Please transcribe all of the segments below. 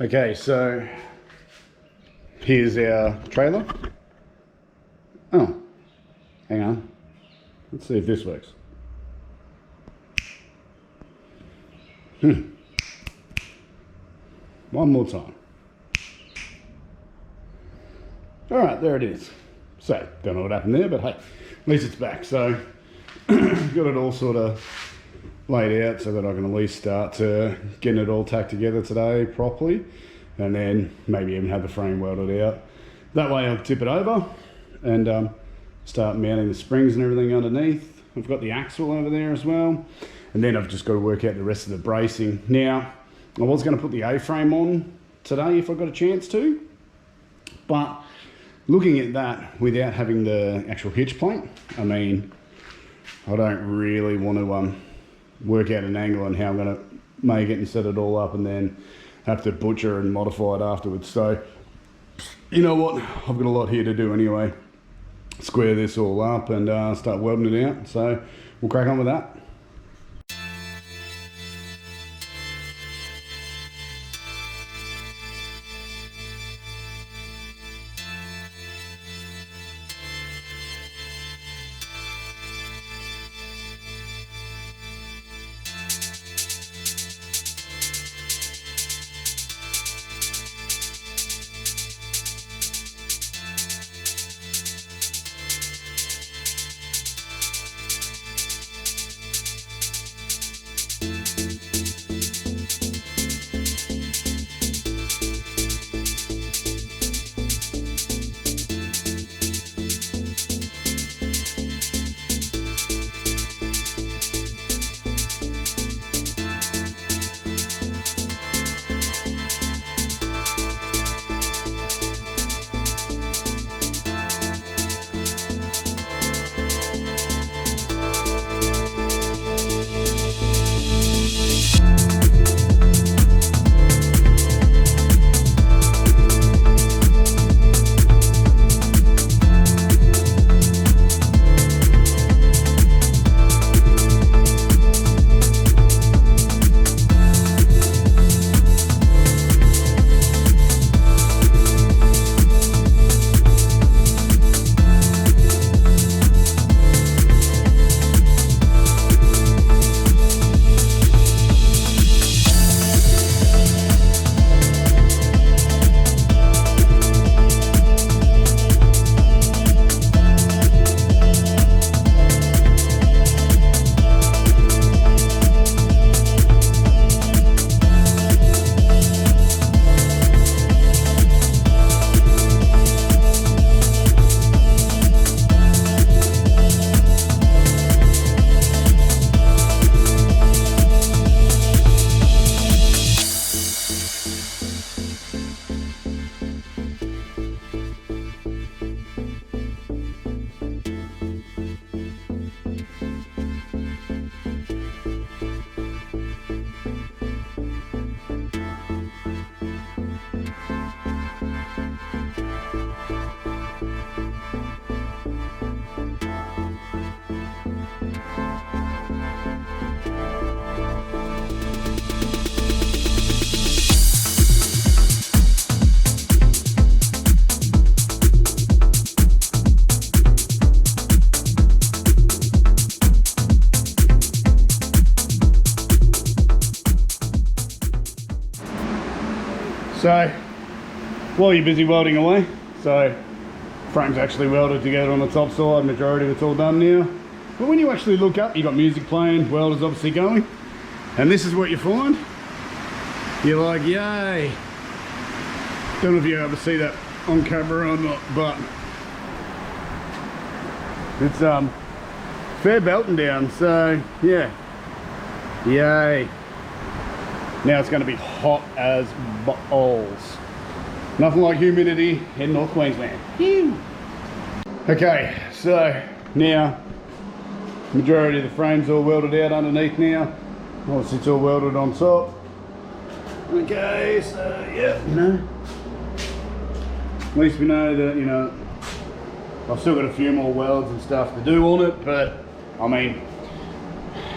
Okay, so here's our trailer. Oh, hang on. Let's see if this works. One more time. All right, there it is. So, don't know what happened there, but hey, at least it's back. So, got it all sort of laid out so that I can at least start getting it all tacked together today properly, and then maybe even have the frame welded out. That way I'll tip it over and start mounting the springs and everything underneath. I've got the axle over there as well, and then I've just got to work out the rest of the bracing. Now, I was going to put the A-frame on today if I got a chance to, but looking at that without having the actual hitch plate, I mean, I don't really want to work out an angle on how I'm going to make it and set it all up and then have to butcher and modify it afterwards. So, you know what, I've got a lot here to do anyway. Square this all up and start welding it out. So we'll crack on with that. So, while you're busy welding away, so frame's actually welded together on the top side, majority of it's all done now. But when you actually look up, you've got music playing, welder's obviously going, and this is what you find. You're like, yay. Don't know if you're able to see that on camera or not, but it's fair belting down, so yeah, yay. Now it's going to be hot as balls. Nothing like humidity in North Queensland. Phew. Okay, so now majority of the frame's all welded out underneath now. Obviously it's all welded on top. Okay, so yeah, you know, at least we know that, you know, I've still got a few more welds and stuff to do on it, but I mean,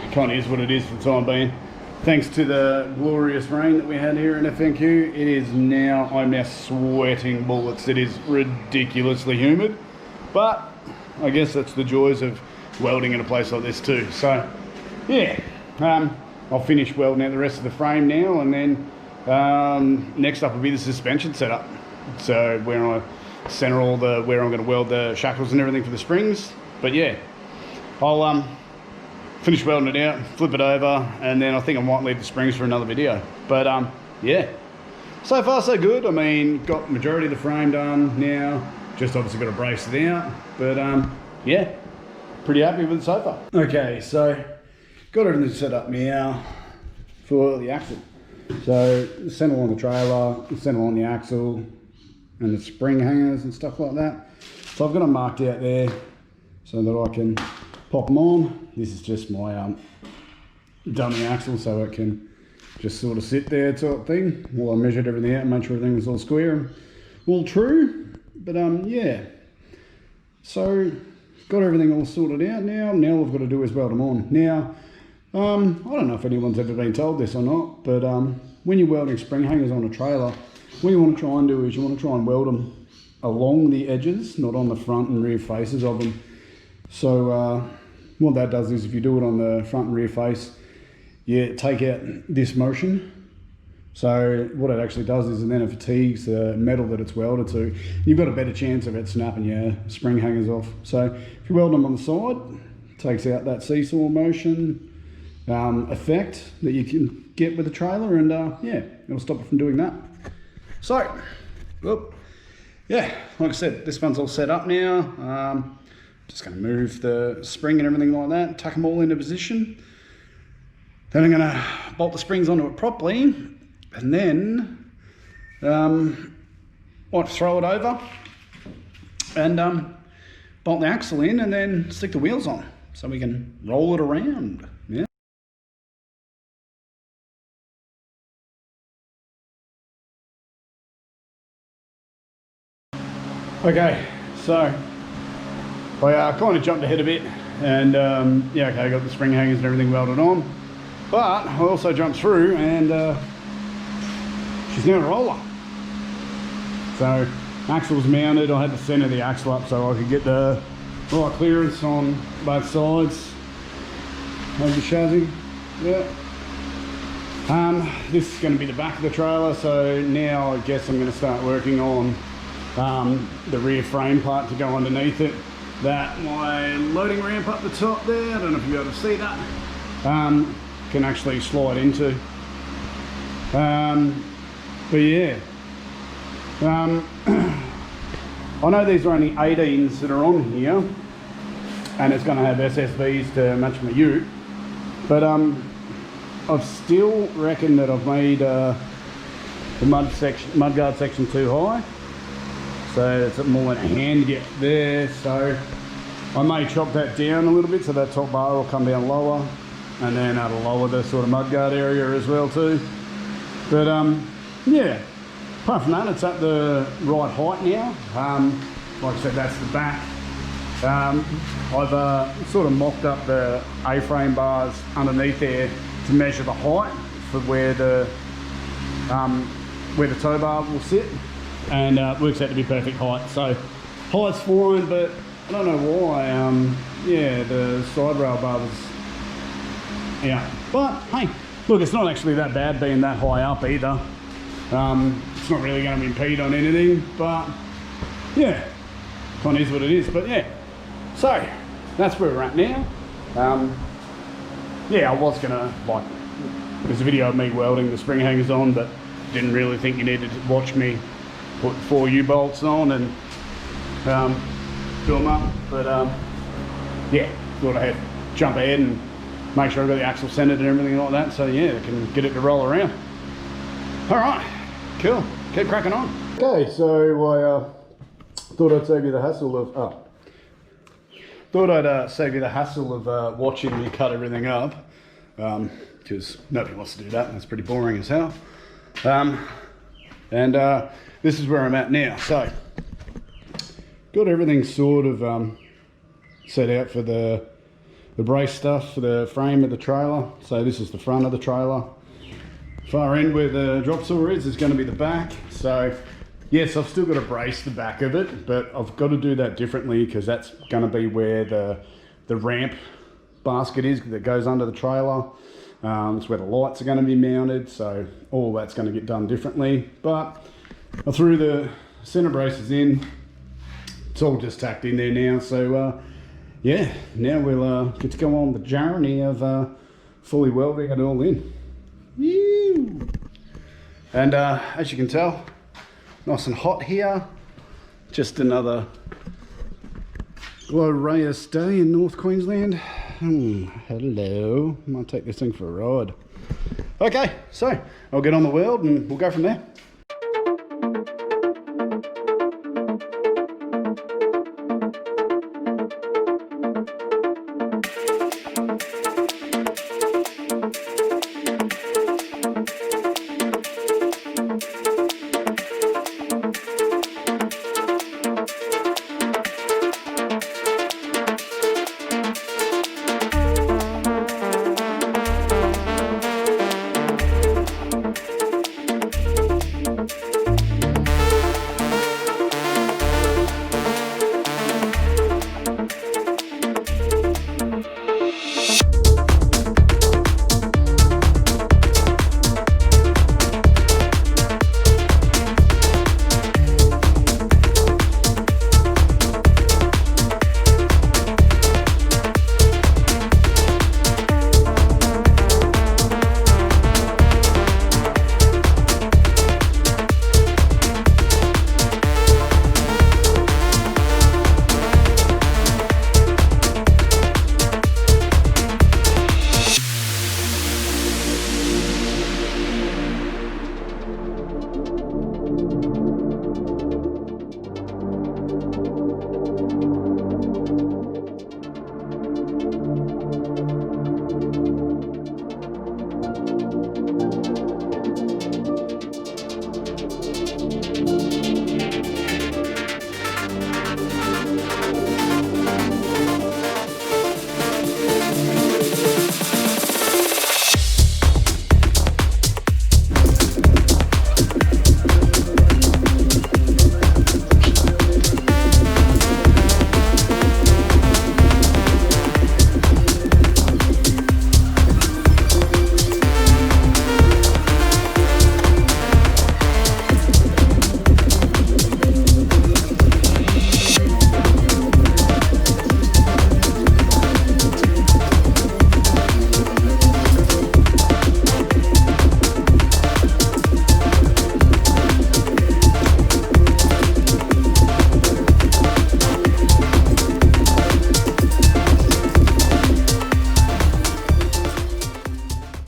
it kind of is what it is for the time being. thanks to the glorious rain that we had here in FNQ, I'm now sweating bullets. It is ridiculously humid, but I guess that's the joys of welding in a place like this too. So yeah, I'll finish welding out the rest of the frame now, and then next up will be the suspension setup. So where I center where I'm going to weld the shackles and everything for the springs. But yeah, I'll finish welding it out, flip it over, and then I think I might leave the springs for another video. But yeah, so far so good. I mean, got majority of the frame done now, just obviously got to brace it out. But yeah, pretty happy with it so far. Okay, so got everything set up now for the axle. So the center on the trailer, the center on the axle, and the spring hangers and stuff like that. So I've got them marked out there so that I can pop them on. This is just my dummy axle, so it can just sort of sit there type thing. Well, I measured everything out and made sure everything was all square and all true. But yeah, so got everything all sorted out now. Now all I've got to do is weld them on. Now, I don't know if anyone's ever been told this or not, but when you're welding spring hangers on a trailer, what you want to try and do is you want to try and weld them along the edges, not on the front and rear faces of them. So what that does is if you do it on the front and rear face, you take out this motion. So what it actually does is, and then it fatigues the metal that it's welded to. You've got a better chance of it snapping your spring hangers off. So if you weld them on the side, it takes out that seesaw motion effect that you can get with the trailer, and yeah, it'll stop it from doing that. So, well, yeah, like I said, this one's all set up now. Just going to move the spring and everything like that, tuck them all into position. Then I'm going to bolt the springs onto it properly, and then I'll throw it over and bolt the axle in, and then stick the wheels on so we can roll it around. Yeah. Okay, so I kind of jumped ahead a bit, and yeah, okay, I got the spring hangers and everything welded on, but I also jumped through, and she's now a roller. So axle's mounted. I had to center the axle up so I could get the right clearance on both sides of the chassis. Yeah. This is going to be the back of the trailer, so now I guess I'm going to start working on the rear frame part to go underneath it. That my loading ramp up the top there, I don't know if you'll be able to see that, can actually slide into. But yeah, I know these are only 18s that are on here, and it's going to have SSVs to match my ute, but I've still reckon that I've made the mudguard section too high. So it's more than a hand gap there, so I may chop that down a little bit so that top bar will come down lower, and then that'll lower the sort of mudguard area as well too. But yeah, apart from that, it's at the right height now. Like I said, that's the back. I've sort of mocked up the A-frame bars underneath there to measure the height for where the tow bar will sit. And works out to be perfect height. So height's fine, but I don't know why. Yeah, the side rail bar was out. But hey, look, it's not actually that bad being that high up either. It's not really going to impede on anything, but yeah, kind of is what it is. But yeah, so that's where we're at now. Yeah, I was gonna there's a video of me welding the spring hangers on, but didn't really think you needed to watch me put 4 U-bolts on and fill them up, but yeah, thought I'd jump ahead and make sure I got the axle centered and everything like that, so yeah, I can get it to roll around. All right, cool, keep cracking on. Okay, so I thought I'd save you the hassle of watching me cut everything up, because nobody wants to do that, and it's pretty boring as hell. This is where I'm at now. So got everything sort of set out for the the brace stuff for the frame of the trailer. So this is the front of the trailer. Far end where the drop saw is going to be the back. So yes, I've still got to brace the back of it, but I've got to do that differently because that's going to be where the ramp basket is that goes under the trailer. It's where the lights are going to be mounted, so all that's going to get done differently. But I threw the center braces in. It's all just tacked in there now. So yeah, now we'll get to go on the journey of fully welding it all in. Woo! And as you can tell, nice and hot here. Just another glorious day in North Queensland. Hello, might take this thing for a ride. Okay, so I'll get on the weld and we'll go from there.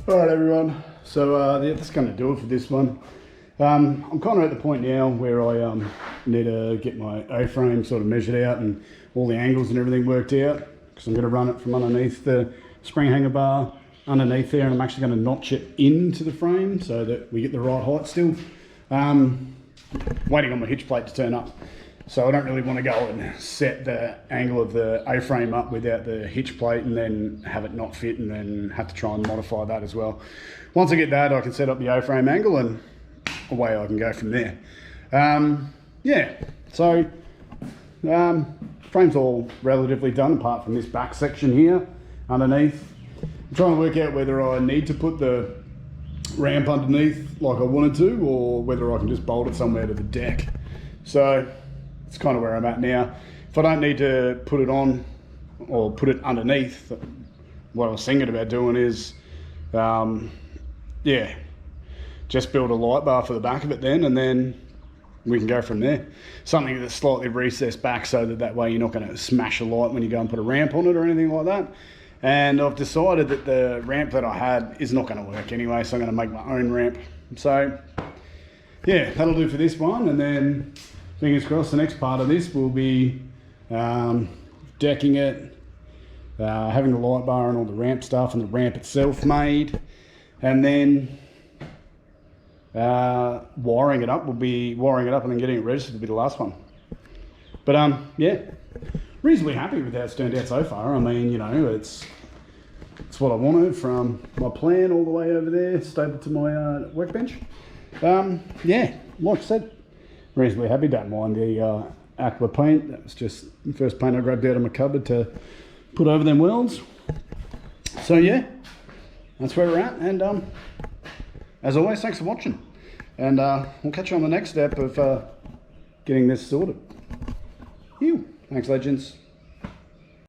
Alright everyone, so that's going to do it for this one. I'm kind of at the point now where I need to get my A-frame sort of measured out and all the angles and everything worked out, because I'm going to run it from underneath the spring hanger bar underneath there, and I'm actually going to notch it into the frame so that we get the right height still. Waiting on my hitch plate to turn up, so I don't really want to go and set the angle of the A-frame up without the hitch plate and then have it not fit and then have to try and modify that as well. Once I get that, I can set up the A-frame angle and away I can go from there. Yeah, so frame's all relatively done apart from this back section here underneath. I'm trying to work out whether I need to put the ramp underneath like I wanted to, or whether I can just bolt it somewhere to the deck. So it's kind of where I'm at now. If I don't need to put it on or put it underneath, what I was thinking about doing is, yeah, just build a light bar for the back of it then, and then we can go from there. Something that's slightly recessed back so that way you're not going to smash a light when you go and put a ramp on it or anything like that. And I've decided that the ramp that I had is not going to work anyway, so I'm going to make my own ramp. So yeah, that'll do for this one, and then fingers crossed the next part of this will be decking it, having the light bar and all the ramp stuff and the ramp itself made, and then wiring it up and then getting it registered will be the last one. But yeah, reasonably happy with how it's turned out so far. I mean, you know, it's It's what I wanted from my plan all the way over there, stapled to my workbench. Yeah, like I said, reasonably happy. Don't mind the aqua paint. That was just the first paint I grabbed out of my cupboard to put over them welds. So yeah, that's where we're at. And as always, thanks for watching. And we'll catch you on the next step of getting this sorted. Thanks, legends.